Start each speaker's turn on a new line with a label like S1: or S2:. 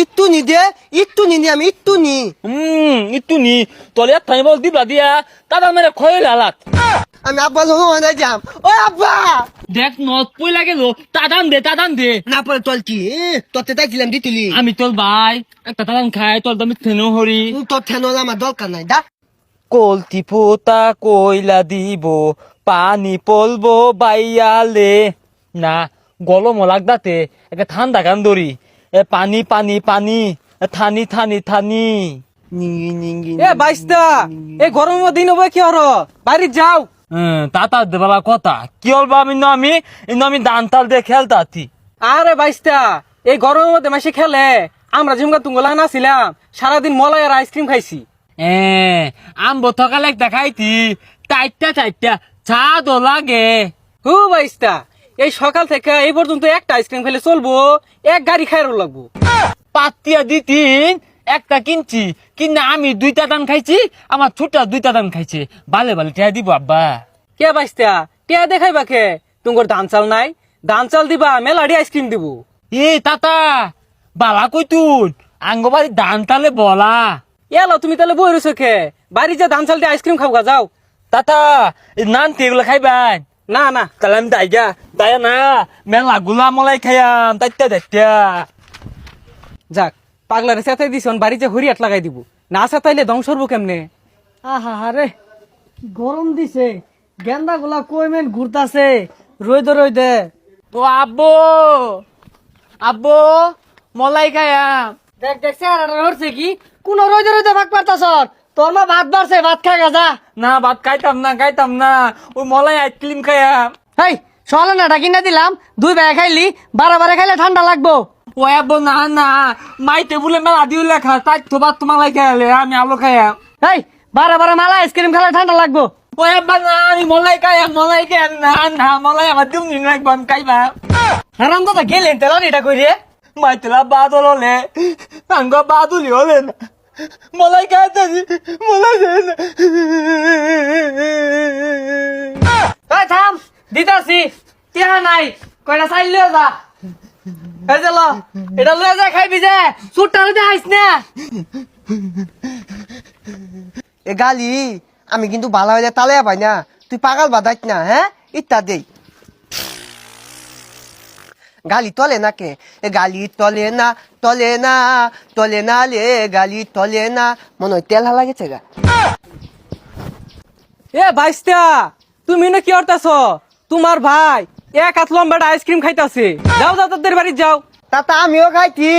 S1: ইট্টু নি দে, ইট্টু নি নি আমি ইট্টু নি।
S2: ইট্টু নি তোলে থাই বল দিবলা দিয়া তারা মেরে খয়ে লালাত
S1: আমি আব্বা লোক যাম। ও আব্বা
S2: দেখ নত পই লাগে লো তাদান দে
S1: না পরে তোর কি তোরতে তাইছিলাম দিতুলি।
S2: আমি তোর ভাই একটা তাদান খাই তোর দামি থেনো হরি
S1: তোর ঠেনো আমার দরকার নাই দা।
S2: কলতি পোতা কইলা দিব পানি পলবো বাইয়ালে না গলম লাগদাতে একটা ঠান্ডা গান ধরি পানি পানি পানি থানি থানি থানি
S1: নিঙ্গি নিঙ্গি
S3: এ বাইস্তা এই গরমের দিন হবে কি হর বাড়ি যাও।
S2: তাতা দেবালা কথা কি হলবা আমি দান তাল দিয়ে খেলতাতি
S3: আরে বাইস্তা এই গরমের মধ্যে মাসে খেলে আমরা যেমন তুঙ্গলা নাছিলাম সারাদিন মলাই আর আইসক্রিম খাইছি।
S2: আমবো থকালে একটা খাইতি চারটা চা দো লাগে
S3: হু বাইস্তা এই সকাল থেকে এই পর্যন্ত একটা আইসক্রিম খেলে চলবো, এক গাড়ি খাইরও লাগবো।
S2: পাতিয়া দিতিন একটা কিনছি কিনা আমি দুইটা দান খাইছি আমার ছোটা দুইটা দান খাইছে বালে বালে টিয়া দিব আব্বা
S3: কে বাইস্তা কে দেখাইবা কে তুঙ্গর ধান চাল নাই, ধান চাল দিবা মেলাডি আইসক্রিম দিব।
S2: তাতা বালা কইতুন আঙ্গবাড়ি দান তালে বলা
S3: এলো তুমি তাহলে বই রয়েছো খে বাড়ি যা ধান চাল দিয়ে আইসক্রিম খাবো যাও।
S2: তাতা নান তেগুলো খাইবান
S3: না না
S2: তাহলে আমি দায়া না মেলা গুলা মলাই খাইয়াম তাইতা
S3: যাক পাগলারে চেতাই দিছ বাড়ি যে হরিয়াট লাগাই দিব, না চেতাইলে ধ্বংস হবো কেমনে।
S4: আহা রে গরম দিছে, গেন্দা গুলা কই মেন ঘুরতাছে রইদে।
S2: ও আব্বো মলাই খাইয়াম
S4: দেখ দেখ চেহারাটা হচ্ছে কি কোন রইদে ভাগ পারতাছ। তোর মা ভাত বাড়ছে, ভাত খাই গা।
S2: না ভাত খাইতাম না ওই মলাই আইসক্রিম খাইয়াম
S4: হেই সকালে নাটা কিনা দিলাম, দুই বেলা খাইলি, বারে খাইলে ঠান্ডা লাগবো।
S2: ও আব্বো না মাই টেবুলে মেলা দিও লেখা তাই তো ভাত তোমালাই খাইলে আমি আলো খাইয়াম
S4: হেই বারে মালা আইসক্রিম খেলে ঠান্ডা লাগবো।
S2: ও আব্বা না আমি মলাই খাইয়াম না মলাই আমার দিম নি লাগবো আমি খাইবা
S4: হারাম দাদা গেলেন তেলা এটা কই রে।
S2: মাই তেলা বাদল হলে আঙ্গ বাদুলি হলে না মলাই খাইতেছি মলাই দে না
S4: এই থাম দিতাছি টিহা নাই কয়টা চাইল লিও যা। এই যে ল এটা লয়ে যা খাইবি যে সুটটা লইতে আইস না।
S1: এ গালি আমি কিন্তু ভালো হইলে তালে পাই না, তুই পাগল বাদাইত না। হ্যাঁ ইত্যা দেই গালি তলে না কে, এ গালি তলে না লে গালি তলে না। মনে হয় তেল হালা গেছে গা।
S3: এ বাইস্তা তুমি না কি করতেছ, তোমার ভাই এক হাত লম্বাটা আইসক্রিম খাইতাছে, যাও তাদের বাড়ি যাও।
S1: তাতা আমিও খাইছি,